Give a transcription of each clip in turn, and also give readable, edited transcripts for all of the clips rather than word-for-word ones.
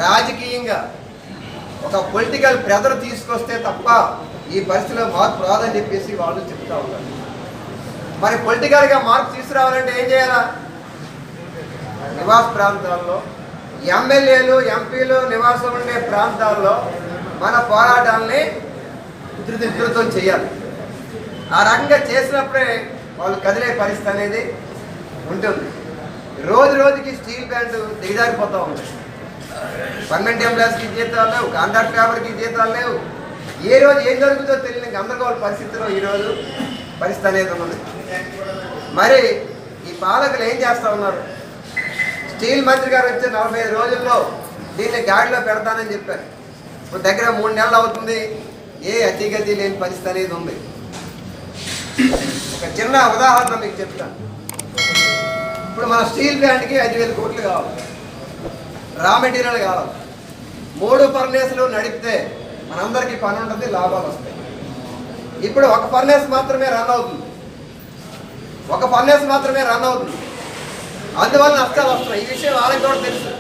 రాజకీయంగా ఒక political pressure తీసుకొస్తే తప్ప ఈ పరిస్థితిలో మార్పు రాదని చెప్పేసి వాళ్ళు చెప్తా ఉన్నారు. మరి పొలిటికల్గా మార్పు తీసుకురావాలంటే ఏం చేయాలా? నివాస ప్రాంతాల్లో ఎమ్మెల్యేలు ఎంపీలు నివాసం ఉండే ప్రాంతాల్లో మన పోరాటాలని ఉధృతం చేయాలి. ఆ రకంగా చేసినప్పుడే వాళ్ళు కదిలే పరిస్థితి అనేది ఉంటుంది. రోజు రోజుకి స్టీల్ ప్లాంట్ దిగజారిపోతూ ఉంది. పర్మనెంట్ ఎంప్లాయీస్కి జీతాలు లేవు, కాంట్రాక్ట్ లేబర్కి జీతాలు లేవు. ఏ రోజు ఏం జరుగుతుందో తెలియని గందరగోళ పరిస్థితిలో ఈరోజు పరిస్థితి అనేది ఉన్నది. మరి ఈ పాలకులు ఏం చేస్తూ ఉన్నారు? స్టీల్ మంత్రి గారు వచ్చే 45 రోజుల్లో దీన్ని గాడిలో పెడతానని చెప్పారు. ఇప్పుడు దగ్గర 3 నెలలు అవుతుంది. ఏ అతిగతి లేని పరిస్థితి అనేది ఉంది. ఒక చిన్న ఉదాహరణ మీకు చెప్తాను. ఇప్పుడు మన స్టీల్ ప్లాంట్కి 5,000 కోట్లు కావాలి, రా మెటీరియల్ కావాలి. 3 ఫర్నేసులు నడిపితే మనందరికీ పని ఉంటుంది, లాభాలు వస్తాయి. ఇప్పుడు ఒక ఫర్నేస్ మాత్రమే రన్ అవుతుంది, అందువల్ల నష్టాలు వస్తున్నాయి. ఈ విషయం వాళ్ళకి కూడా తెలుసు.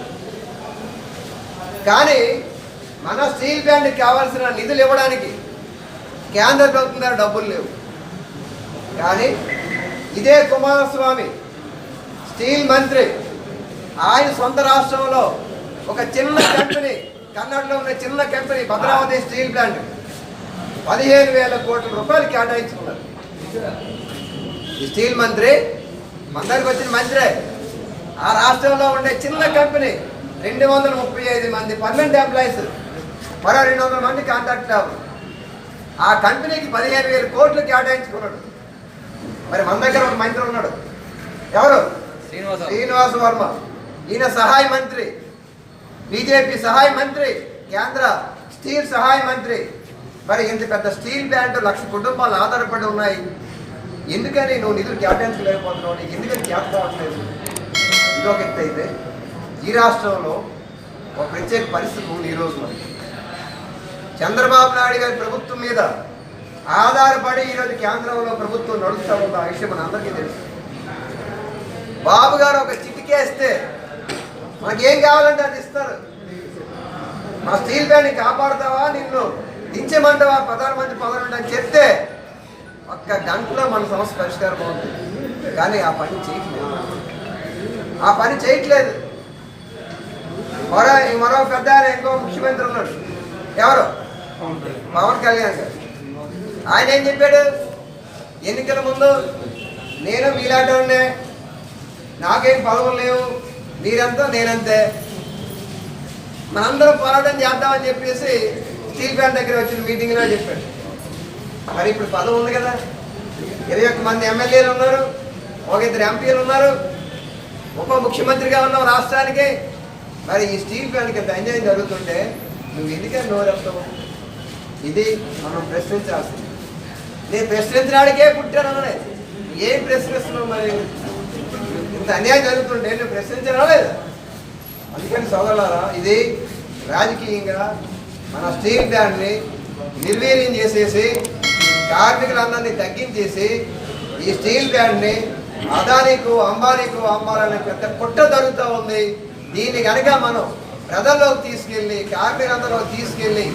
కానీ మన స్టీల్ ప్లాంట్కి కావాల్సిన నిధులు ఇవ్వడానికి కేంద్ర ప్రభుత్వం దగ్గర డబ్బులు లేవు. కానీ ఇదే కుమారస్వామి స్టీల్ మంత్రి ఆయన సొంత రాష్ట్రంలో ఒక చిన్న కంపెనీ, కర్ణాటకలో ఉన్న చిన్న కంపెనీ భద్రావతి స్టీల్ ప్లాంట్ 15,000 కోట్ల రూపాయలు కేటాయించుకున్నారు. ఈ స్టీల్ మంత్రి మన దగ్గరికి వచ్చిన మంత్రే. ఆ రాష్ట్రంలో ఉండే చిన్న కంపెనీ 235 మంది పర్మనెంట్ ఎంప్లాయీస్, మరో 200 మంది కాంట్రాక్ట్ లేబర్. ఆ కంపెనీకి 15,000 కోట్లు కేటాయించుకున్నాడు. మరి మన దగ్గర ఒక మంత్రి ఉన్నాడు, ఎవరు? శ్రీనివాస వర్మ. ఈయన సహాయ మంత్రి, బీజేపీ సహాయ మంత్రి, కేంద్ర స్టీల్ సహాయ మంత్రి. మరి ఇంత పెద్ద స్టీల్ ప్లాంట్ 1,00,000 కుటుంబాలు ఆధారపడి ఉన్నాయి. ఎందుకని నువ్వు నిధులు కేటాయించలేకపోతున్నావు? నీకు ఎందుకని కేటాయించలేదు? ఇదొక ఎత్తు అయితే ఈ రాష్ట్రంలో ఒక ప్రత్యేక పరిస్థితి ఉంది. ఈరోజు మనకి చంద్రబాబు నాయుడు గారి ప్రభుత్వం మీద ఆధారపడి ఈరోజు కేంద్రంలో ప్రభుత్వం నడుస్తూ ఉంది. ఆ విషయం మన అందరికీ తెలుసు. బాబు గారు ఒక చిటికేస్తే మనకేం కావాలంటే అది ఇస్తారు. మా స్టీల్ ప్లాంట్ని కాపాడుతావా, నిన్ను దించమంటావా, ప్రధానమంత్రి పదవి అని చెప్తే 1 గంటలో మన సమస్య పరిష్కారం అవుతుంది. కానీ ఆ పని చేయట్లేదు. మరో పెద్ద ఇంకో ముఖ్యమంత్రి ఉన్నాడు, ఎవరు? పవన్ కళ్యాణ్ గారు. ఆయన ఏం చెప్పాడు ఎన్నికల ముందు? నేను మీలాంటి వాడినే, నాకేం పదవులు లేవు, మీరంతా నేనంతే, మనందరం పోరాటం చేద్దామని చెప్పేసి స్టీల్ ప్లాంట్ దగ్గర వచ్చిన మీటింగ్లో చెప్పాడు. మరి ఇప్పుడు పదవి ఉంది కదా, 21 మంది ఎమ్మెల్యేలు ఉన్నారు, 1 ఎంపీలు ఉన్నారు, ఉప ముఖ్యమంత్రిగా ఉన్నావు రాష్ట్రానికి. మరి ఈ స్టీల్ ప్లాంట్కి ఇంత అన్యాయం జరుగుతుంటే నువ్వు ఎందుకని నోరెప్తావు? ఇది మనం ప్రశ్నించాల్సింది. నేను ప్రశ్నించడానికే పుట్టాననే, ఏం ప్రశ్నిస్తున్నావు? మరి ఇంత అన్యాయం జరుగుతుంటే నువ్వు ప్రశ్నించడం లేదా? అందుకని సోదరులారా, ఇది రాజకీయంగా మన స్టీల్ ప్లాంట్ని నిర్వీర్యం చేసేసి కార్మికులందరినీ తగ్గించేసి ఈ స్టీల్ ప్లాంట్ని అదానీకు అంబానీకు అమ్మాలని పెద్ద కుట్ర జరుగుతూ ఉంది. దీన్ని కనుక మనం ప్రజల్లోకి తీసుకెళ్ళి కార్మికులందరిలోకి తీసుకెళ్ళి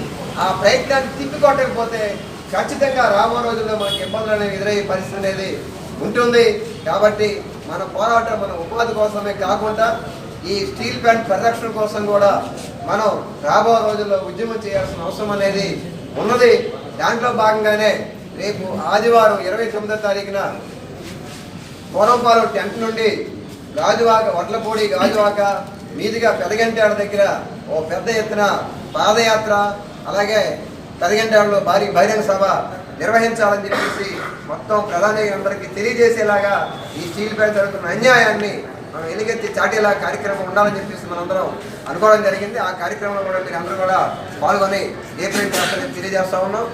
ఆ ప్రయత్నాన్ని తిప్పికొట్టకపోతే ఖచ్చితంగా రాబో రోజుల్లో మనకి ఇబ్బందులు అనేవి ఎదురయ్యే పరిస్థితి అనేది ఉంటుంది. కాబట్టి మన పోరాటం మన ఉపాధి కోసమే కాకుండా ఈ స్టీల్ ప్లాంట్ పరిరక్షణ కోసం కూడా మనం రాబో రోజుల్లో ఉద్యమం చేయాల్సిన అవసరం అనేది ఉన్నది. దాంట్లో భాగంగానే రేపు ఆదివారం 29వ తారీఖున కోరంపాలెం టెంట్ నుండి గాజువాక, వడ్లపూడి గాజువాక మీదుగా పెదగంటాడ దగ్గర ఓ పెద్ద ఎత్తున పాదయాత్ర, అలాగే పెదగంటాడలో భారీ బహిరంగ సభ నిర్వహించాలని చెప్పేసి మొత్తం ప్రధాని అందరికీ తెలియజేసేలాగా ఈ స్టీల్ ప్లాంట్ జరుగుతున్న అన్యాయాన్ని మనం ఎలుగెత్తి చాటేలా కార్యక్రమం ఉండాలని చెప్పేసి మనందరం అనుకోవడం జరిగింది. ఆ కార్యక్రమంలో కూడా మీరు అందరూ కూడా పాల్గొని ఏప్రిల్ తెలియజేస్తా ఉన్నాం.